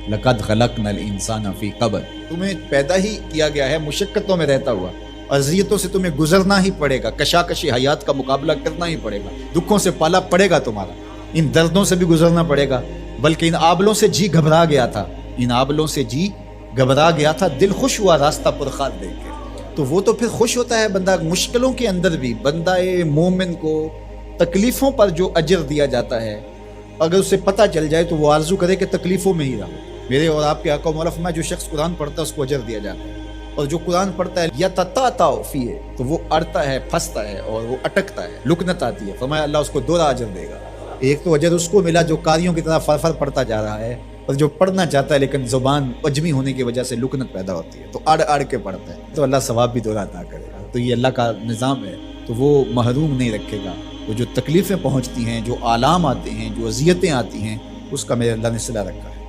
लक़द ख़लक़नल इंसान फ़ी क़बद, तुम्हें पैदा ही किया गया है मुशक्क़तों में रहता हुआ, अज़ियतों से तुम्हें गुजरना ही पड़ेगा, कशाकशी हयात का मुकाबला करना ही पड़ेगा, दुखों से पाला पड़ेगा तुम्हारा, इन दर्दों से भी गुजरना पड़ेगा। बल्कि इन आबलों से जी घबरा गया था, इन आबलों से जी घबरा गया था, दिल खुश हुआ रास्ता पुरखार देख के। तो वो तो फिर खुश होता है बंदा मुश्किलों के अंदर भी। बंदा मोमिन को तकलीफ़ों पर जो अजर दिया जाता है, अगर उसे पता चल जाए तो वो आरजू करे कि तकलीफ़ों में ही रहो। मेरे और आपके आका मौला फरमाया, जो शख्स कुरान पढ़ता है उसको अजर दिया जाता है, और जो कुरान पढ़ता है या तताताफी है तो वो अड़ता है, फंसता है और वो अटकता है, लुकनत आती है। फरमाया अल्लाह उसको दोहरा अजर देगा। एक तो अजर उसको मिला जो कारियों की तरह फर पढ़ता जा रहा है, और जो पढ़ना चाहता है लेकिन ज़ुबान अजमी होने की वजह से लुकनत पैदा होती है, तो अड़ अड़ के पढ़ता है, तो अल्लाह सवाब भी दोहरा अता करेगा। तो ये अल्लाह का निज़ाम है, तो वो महरूम नहीं रखेगा। तो जो तकलीफ़ें पहुँचती हैं, जो आलाम आते हैं, जो अज़ियतें आती हैं, उसका मेरे अल्लाह ने सिला रखा है।